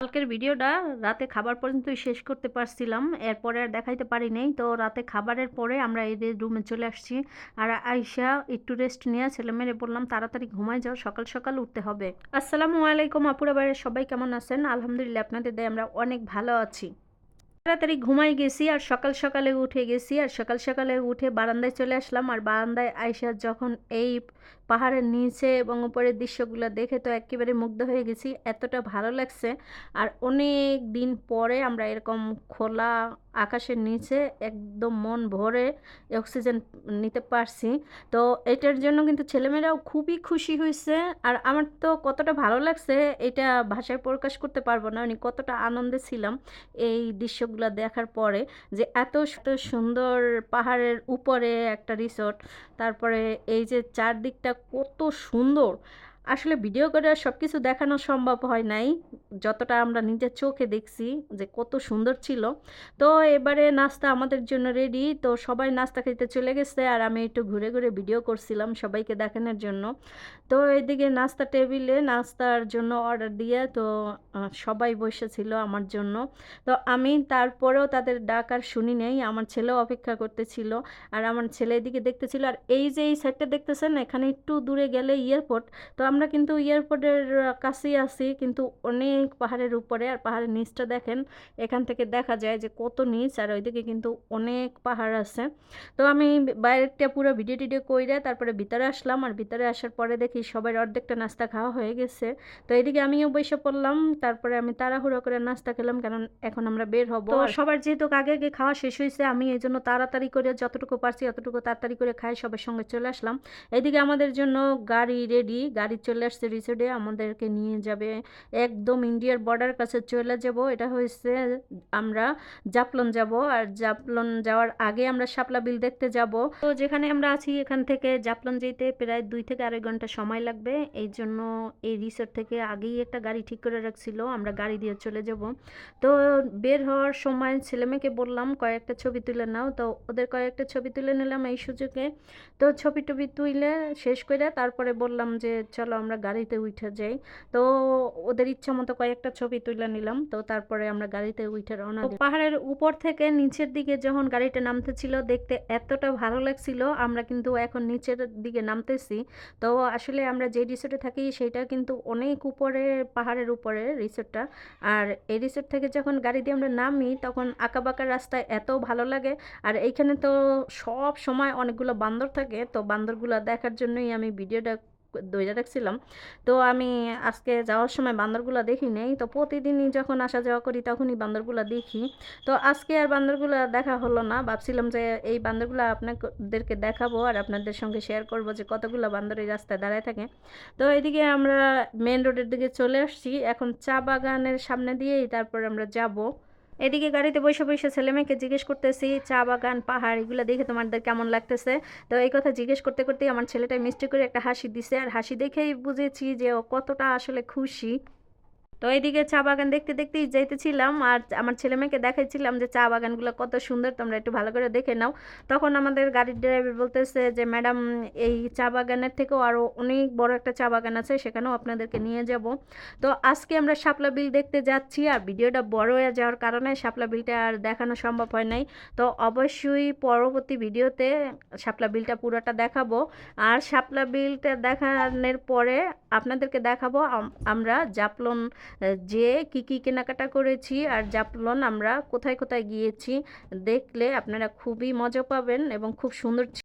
কালকের ভিডিওটা রাতে খাবার পর্যন্তই শেষ করতে পারছিলাম, এরপরে আর দেখাইতে পারি নাই। তো রাতে খাবারের পরে আমরা এই যে রুমে চলে আসছি, আর আইসা একটু রেস্ট নিয়ে ছেলে মেয়েরে বললাম তাড়াতাড়ি ঘুমায় যাও, সকাল সকাল উঠতে হবে। আসসালামু আলাইকুম আপুরা বাইরে সবাই কেমন আছেন? আলহামদুলিল্লাহ আপনাদের দয়ায় আমরা অনেক ভালো আছি। তাড়াতাড়ি ঘুমাই গেছি আর সকাল সকালে উঠে গেছি, আর সকাল সকালে উঠে বারান্দায় চলে আসলাম। আর বারান্দায় আইসা যখন এই পাহাড়ের নিচে এবং উপরের দৃশ্যগুলো দেখে তো একেবারে মুগ্ধ হয়ে গেছি, এতটা ভালো লাগছে। আর অনেক দিন পরে আমরা এরকম খোলা আকাশের নিচে একদম মন ভরে অক্সিজেন নিতে পারছি। তো এটার জন্য কিন্তু ছেলেমেয়েরাও খুবই খুশি হয়েছে। আর আমার তো কতটা ভালো লাগছে এটা ভাষায় প্রকাশ করতে পারবো না, আমি কতটা আনন্দে ছিলাম এই দৃশ্যগুলো দেখার পরে, যে এত এত সুন্দর পাহাড়ের উপরে একটা রিসোর্ট, তারপরে এই যে চারদিকটা কত সুন্দর। আসলে ভিডিও করে সব কিছু দেখানো সম্ভব হয় নাই, যতটা আমরা নিজের চোখে দেখছি যে কত সুন্দর ছিল। তো এবারে নাস্তা আমাদের জন্য রেডি, তো সবাই নাস্তা খেতে চলে গেছে আর আমি একটু ঘুরে ঘুরে ভিডিও করছিলাম সবাইকে দেখানোর জন্য। তো এইদিকে নাস্তা টেবিলে নাস্তার জন্য অর্ডার দিয়ে তো সবাই বসেছিল আমার জন্য। তো আমি তারপরেও তাদের ডাক আর শুনি নাই, আমার ছেলেও অপেক্ষা করতেছিল। আর আমার ছেলে এদিকে দেখতেছিল। আর এই যে এই সাইডটা দেখতেছেন, এখানে একটু দূরে গেলে এয়ারপোর্ট। তো আমরা কিন্তু এয়ারপোর্টের কাছেই আছি, কিন্তু অনেক পাহাড়ের উপরে। আর পাহাড়ের নিচটা দেখেন, এখান থেকে দেখা যায় যে কত নিচ, আর ওইদিকে কিন্তু অনেক পাহাড় আছে। তো আমি বাইরেটা পুরো ভিডিও টিডিও কইরা তারপরে ভিতরে আসলাম। আর ভিতরে আসার পরে দেখি সবাই অর্ধেকটা নাস্তা খাওয়া হয়ে গেছে। তো এদিকে আমিও বসে পড়লাম, তারপরে আমি তাড়াহুড়ো করে নাস্তা খেলাম, কারণ এখন আমরা বের হব। তো সবার যেহেতু আগে আগে খাওয়া শেষ হয়েছে, আমি এই জন্য তাড়াতাড়ি করে যতটুকু পারছি অতটুকু তাড়াতাড়ি করে খাই, সবার সঙ্গে চলে আসলাম। এদিকে আমাদের জন্য গাড়ি রেডি, গাড়ি চলে আসছে রিসোর্টে, আমাদেরকে নিয়ে যাবে একদম ইন্ডিয়ার বর্ডার কাছে চলে যাব। এটা হয়েছে আমরা জাফলং যাব, আর জাফলং যাওয়ার আগে আমরা শাপলা বিল দেখতে যাব। তো যেখানে আমরা আছি এখান থেকে জাফলং যেতে প্রায় 2 থেকে 2.5 ঘন্টা সময় লাগবে। এই জন্য এই রিসোর্ট থেকে আগেই একটা গাড়ি ঠিক করে রাখছিল, আমরা গাড়ি দিয়ে চলে যাব। তো বের হওয়ার সময় ছেলেমেয়েকে বললাম কয়েকটা ছবি তুলে নাও, তো ওদের কয়েকটা ছবি তুলে নিলাম এই সুযোগে। তো ছবি টবি তুলে শেষ করে তারপরে বললাম যে চলো আমরা গাড়িতে উঠে যাই। তো ওদের ইচ্ছা মতো কয়েকটা ছবি তুলে নিলাম, তো তারপরে আমরা গাড়িতে উঠে রওনা দিই। পাহাড়ের উপর থেকে নিচের দিকে যখন গাড়িটা নামতেছিল দেখতে এতটা ভালো লাগছিল। আমরা কিন্তু এখন নিচের দিকে নামতেছি। তো আসলে আমরা যে রিসোর্টে থাকি সেটা কিন্তু অনেক উপরে, পাহাড়ের উপরে রিসোর্টটা। আর এই রিসোর্ট থেকে যখন গাড়ি দিয়ে আমরা নামি তখন আঁকাবাঁকা রাস্তায় এত ভালো লাগে। আর এইখানে তো সব সময় অনেকগুলো বান্দর থাকে, তো বান্দরগুলো দেখার জন্যই আমি ভিডিওটা ধইরা রাখছিলাম। তো আমি আজকে যাওয়ার সময় বান্দরগুলো দেখি নেই, তো প্রতিদিনই যখন আসা যাওয়া করি তখনই বান্দরগুলো দেখি। তো আজকে আর বান্দরগুলো দেখা হলো না, ভাবছিলাম যে এই বান্দরগুলো আপনাদেরকে দেখাবো আর আপনাদের সঙ্গে শেয়ার করব যে কতগুলো বান্দর এই রাস্তায় দাঁড়ায় থাকে। তো এদিকে আমরা মেন রোডের দিকে চলে আসছি, এখন চা বাগানের সামনে দিয়েই তারপর আমরা যাব। এদিকে গাড়িতে বসে বসে ছেলে মেয়েকে জিজ্ঞেস করতেছি চা বাগান পাহাড় এগুলো দেখে তোমাদের কেমন লাগতেছে। তো এই কথা জিজ্ঞেস করতে করতেই আমার ছেলেটা মিষ্টি করে একটা হাসি দিছে, আর হাসি দেখেই বুঝেছি যে ও কতটা আসলে খুশি। তো এইদিকে চা বাগান দেখতে দেখতেই যাইতেছিলাম, আর আমার ছেলে মেয়েকে দেখাইছিলাম যে চা বাগানগুলো কত সুন্দর, তোমরা একটু ভালো করে দেখে নাও। তখন আমাদের গাড়ির ড্রাইভার বলতেছে যে ম্যাডাম, এই চা বাগানের থেকেও আরও অনেক বড় একটা চা বাগান আছে, সেখানেও আপনাদেরকে নিয়ে যাব। তো আজকে আমরা শাপলা বিল দেখতে যাচ্ছি, আর ভিডিওটা বড় হয়ে যাওয়ার কারণে শাপলা বিলটা আর দেখানো সম্ভব হয় নাই। তো অবশ্যই পরবর্তী ভিডিওতে শাপলা বিলটা পুরোটা দেখাবো। আর শাপলা বিলটা দেখানোর পরে আপনাদেরকে দেখাবো আমরা জাফলং যে কি কি কেনাকাটা করেছি, আর জাফলং আমরা কোথায় কোথায় গিয়েছি। দেখলে আপনারা খুবই মজা পাবেন এবং খুব সুন্দর